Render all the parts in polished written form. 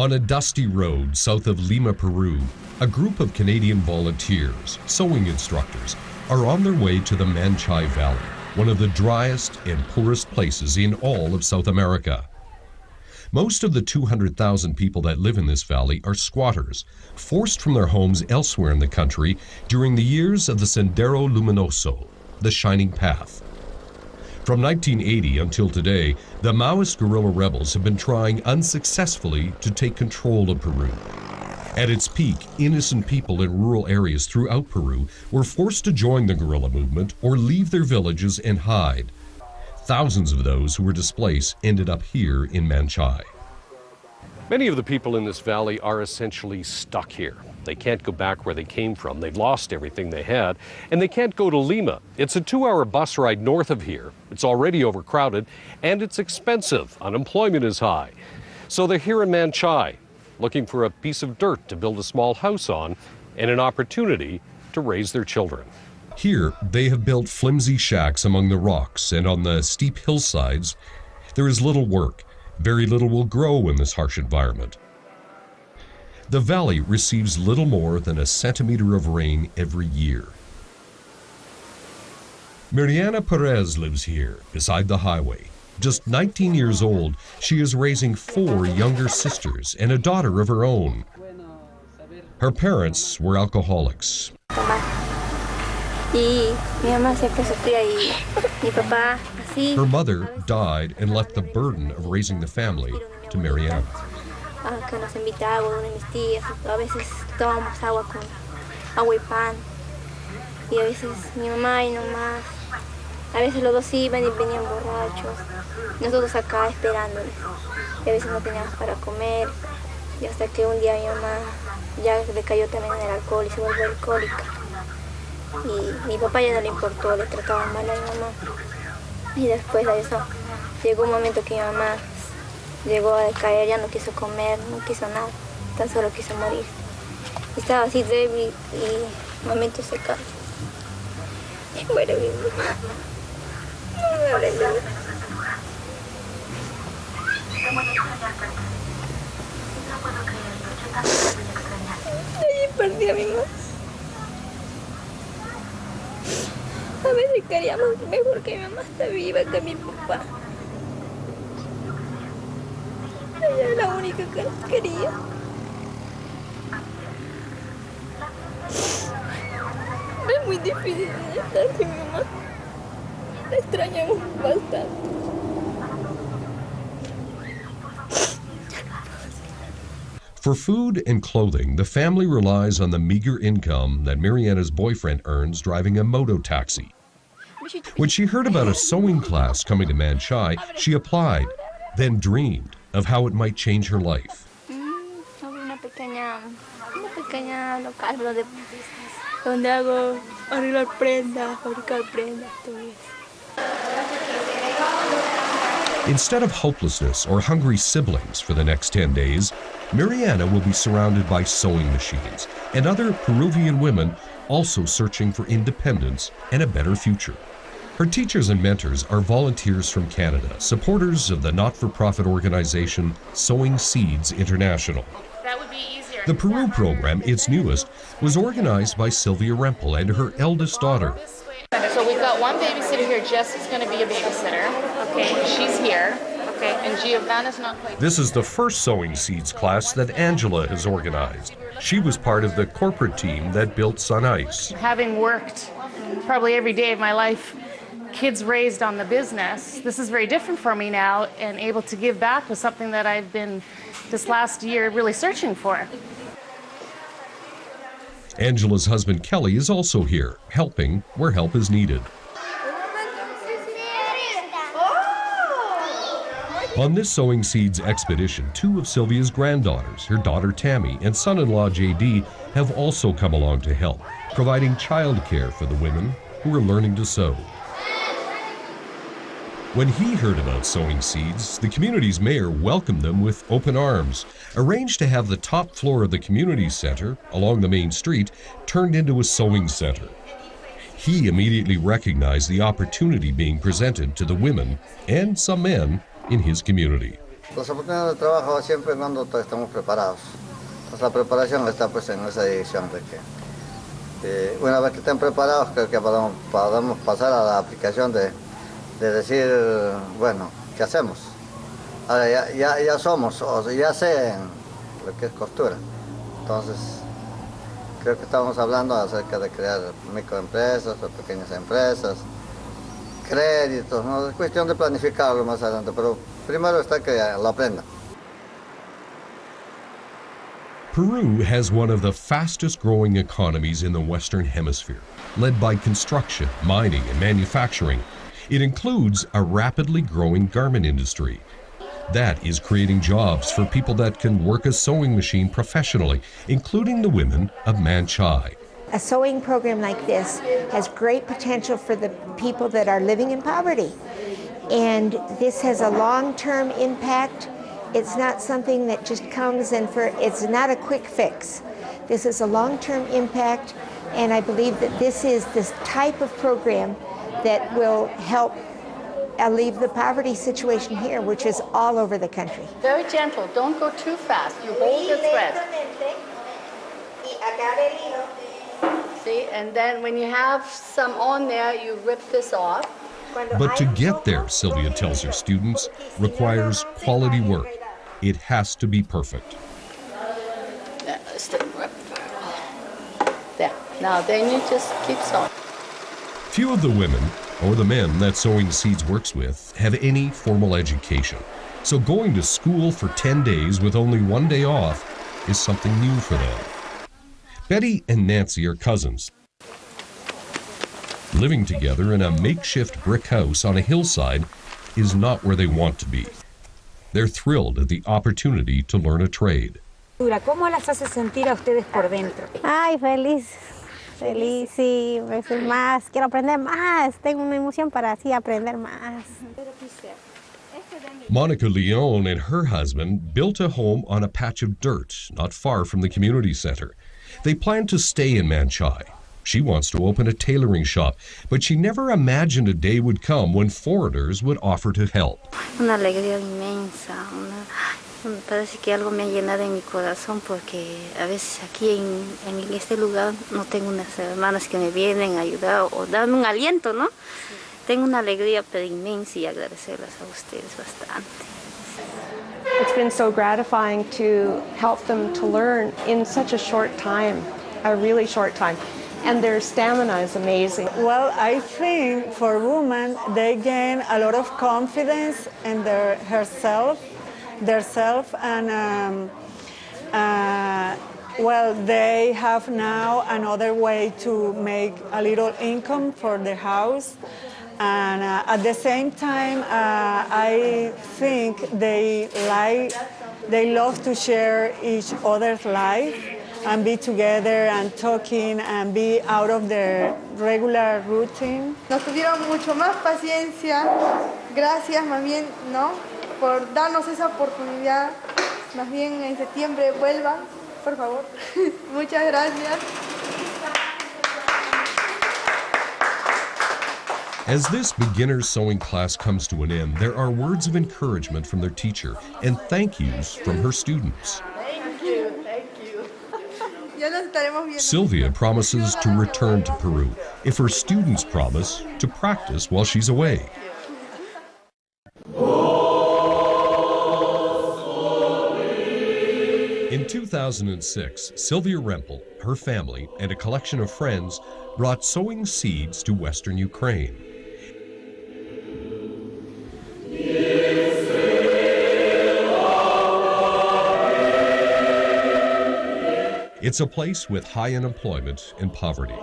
On a dusty road south of Lima, Peru, a group of Canadian volunteers, sewing instructors, are on their way to the Manchay Valley, one of the driest and poorest places in all of South America. Most of the 200,000 people that live in this valley are squatters, forced from their homes elsewhere in the country during the years of the Sendero Luminoso, the Shining Path. From 1980 until today, the Maoist guerrilla rebels have been trying unsuccessfully to take control of Peru. At its peak, innocent people in rural areas throughout Peru were forced to join the guerrilla movement or leave their villages and hide. Thousands of those who were displaced ended up here in Manchay. Many of the people in this valley are essentially stuck here. They can't go back where they came from. They've lost everything they had, and they can't go to Lima. It's a 2-hour bus ride north of here. It's already overcrowded, and it's expensive. Unemployment is high. So they're here in Manchay, looking for a piece of dirt to build a small house on and an opportunity to raise their children. Here, they have built flimsy shacks among the rocks, and on the steep hillsides, there is little work. Very little will grow in this harsh environment. The valley receives little more than a centimeter of rain every year. Mariana Perez lives here, beside the highway. Just 19 years old, she is raising 4 younger sisters and a daughter of her own. Her parents were alcoholics. Her mother died and left the burden of raising the family to Mariana. Que nos invitaba uno de mis tías, a veces tomábamos agua con agua y pan, y a veces mi mamá y no más, a veces los dos iban y venían borrachos, nosotros acá esperándoles, y a veces no teníamos para comer, y hasta que un día mi mamá ya recayó también en el alcohol y se volvió alcohólica, y mi papá ya no le importó, le trataba mal a mi mamá, y después de eso llegó un momento que mi mamá llegó a decaer, ya no quiso comer, no quiso nada, tan solo quiso morir. Y estaba así débil y momentos se cae. Y muere mi mamá. No me hables de eso. Allí perdí a mi mamá. A veces queríamos mejor que mi mamá está viva que mi papá. Ella era la única que nos quería. Es muy difícil estar sin mi mamá. La extrañamos bastante. For food and clothing, the family relies on the meager income that Mariana's boyfriend earns driving a moto taxi. When she heard about a sewing class coming to Manchay, she applied, then dreamed of how it might change her life. Una pequeña local donde hago arreglar prendas, fabricar prendas, todo eso. Instead of hopelessness or hungry siblings for the next 10 days, Mariana will be surrounded by sewing machines and other Peruvian women also searching for independence and a better future. Her teachers and mentors are volunteers from Canada, supporters of the not-for-profit organization Sowing Seeds International. The Peru program, its newest, was organized by Sylvia Rempel and her eldest daughter. So we've got one babysitter here. Jess is going to be a babysitter. Okay, she's here. Okay, and Giovanna's not quite. This is the first Sowing Seeds class that Angela has organized. She was part of the corporate team that built Sun Ice. Having worked probably every day of my life, kids raised on the business, this is very different for me now, and able to give back was something that I've been this last year really searching for. Angela's husband Kelly is also here, helping where help is needed. On this Sowing Seeds expedition, 2 of Sylvia's granddaughters, her daughter Tammy and son-in-law JD, have also come along to help, providing childcare for the women who are learning to sew. When he heard about Sowing Seeds, the community's mayor welcomed them with open arms, arranged to have the top floor of the community center, along the main street, turned into a sewing center. He immediately recognized the opportunity being presented to the women and some men in his community. Las oportunidades de trabajo siempre cuando estamos preparados. Pues la preparación está pues en esa dirección de que una vez que estén preparados creo que podamos pasar a la aplicación de decir, bueno, ¿qué hacemos? Ahora ya somos, o sea, ya sé lo que es costura. Entonces, creo que estamos hablando acerca de crear microempresas o pequeñas empresas, créditos, ¿no? Es cuestión de planificarlo más adelante, pero primero está que lo aprenda. Peru has one of the fastest growing economies in the Western Hemisphere, led by construction, mining, and manufacturing. It includes a rapidly growing garment industry. That is creating jobs for people that can work a sewing machine professionally, including the women of Manchai. A sewing program like this has great potential for the people that are living in poverty. And this has a long-term impact. It's not something that just comes it's not a quick fix. This is a long-term impact, and I believe that this is this type of program that will help alleviate the poverty situation here, which is all over the country. Very gentle, don't go too fast. You hold the thread. See, and then when you have some on there, you rip this off. But to get there, Sylvia tells her students, requires quality work. It has to be perfect. There. Now then you just keep sewing. Few of the women, or the men that Sewing Seeds works with, have any formal education. So going to school for 10 days with only one day off is something new for them. Betty and Nancy are cousins, living together in a makeshift brick house on a hillside is not where they want to be. They're thrilled at the opportunity to learn a trade. ¿Cómo las hace sentir a ustedes por dentro? Ay, feliz, sí, veces más, quiero aprender más, tengo una emoción para así aprender más. Monica Leon and her husband built a home on a patch of dirt not far from the community center. They plan to stay in Manchai. She wants to open a tailoring shop, but she never imagined a day would come when foreigners would offer to help. Una alegría inmensa, parece que algo me ha llenado en mi corazón porque a veces aquí en este lugar no tengo unas hermanas que me vienen a ayudar o darme un aliento, ¿no? Tengo una alegría pero inmensa y agradecerlas a ustedes bastante. It's been so gratifying to help them to learn in such a short time, a really short time. And their stamina is amazing. Well, I think for women, they gain a lot of confidence in their self, and well, they have now another way to make a little income for the house. And at the same time, I think they love to share each other's life and be together and talking and be out of their regular routine. Nos tuvieron mucho más paciencia. Gracias, más bien, ¿no? Por darnos esa oportunidad. Más bien en septiembre vuelvan, por favor. Muchas gracias. As this beginner sewing class comes to an end, there are words of encouragement from their teacher and thank yous from her students. Thank you, thank you. Ya nos estaremos viendo. Sylvia promises to return to Peru if her students promise to practice while she's away. In 2006, Sylvia Rempel, her family, and a collection of friends brought Sewing Seeds to Western Ukraine. It's a place with high unemployment and poverty.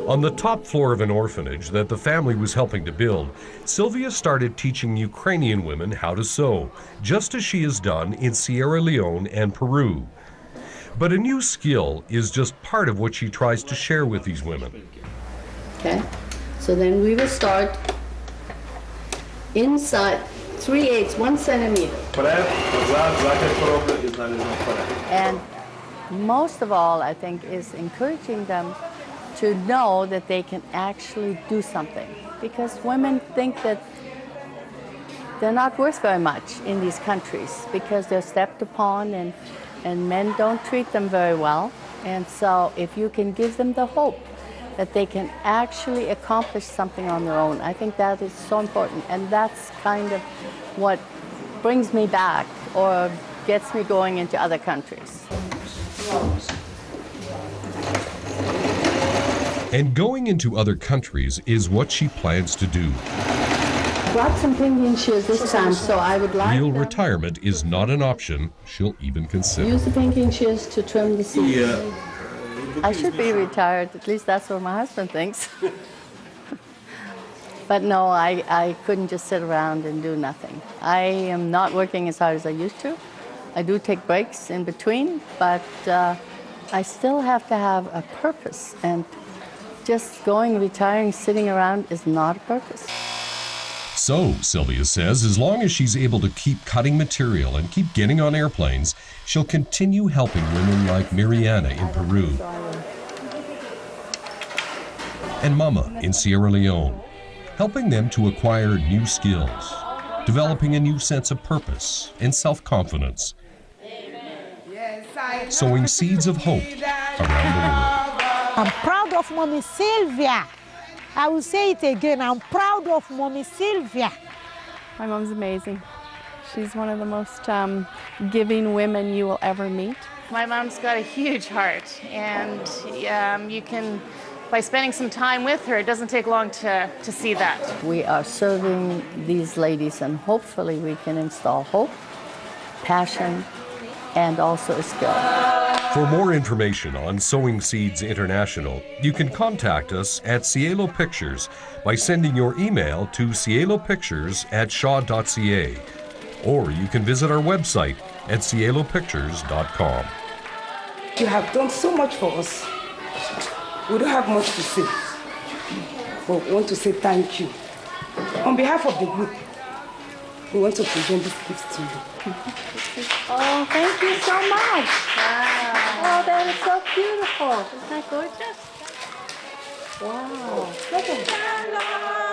On the top floor of an orphanage that the family was helping to build, Sylvia started teaching Ukrainian women how to sew, just as she has done in Sierra Leone and Peru. But a new skill is just part of what she tries to share with these women. Okay, so then we will start inside 3/8, 1 centimeter. And most of all, I think, is encouraging them to know that they can actually do something. Because women think that they're not worth very much in these countries because they're stepped upon and men don't treat them very well. And so if you can give them the hope that they can actually accomplish something on their own, I think that is so important. And that's kind of what brings me back or gets me going into other countries. And going into other countries is what she plans to do. Brought some penguin shears this time, so I would like Real retirement is not an option she'll even consider. use the penguin shears to trim the seeds. Yeah. I should be retired, at least that's what my husband thinks. But no, I couldn't just sit around and do nothing. I am not working as hard as I used to. I do take breaks in between, but I still have to have a purpose, and just going, retiring, sitting around is not a purpose. So, Sylvia says, as long as she's able to keep cutting material and keep getting on airplanes, she'll continue helping women like Mariana in Peru and Mama in Sierra Leone, helping them to acquire new skills, developing a new sense of purpose and self-confidence, sowing seeds of hope around the world. I'm proud of Mommy Sylvia. I will say it again, I'm proud of Mommy Sylvia. My mom's amazing. She's one of the most giving women you will ever meet. My mom's got a huge heart, and you can, by spending some time with her, it doesn't take long to see that. We are serving these ladies, and hopefully we can install hope, passion, and also a skill. For more information on Sowing Seeds International, you can contact us at Cielo Pictures by sending your email to cielopictures@shaw.ca, or you can visit our website at cielopictures.com. You have done so much for us. We don't have much to say, but we want to say thank you. On behalf of the group, we want to present this gift to you. Oh, thank you so much. Wow. Oh, that is so beautiful. Isn't that gorgeous? Wow. Look at that.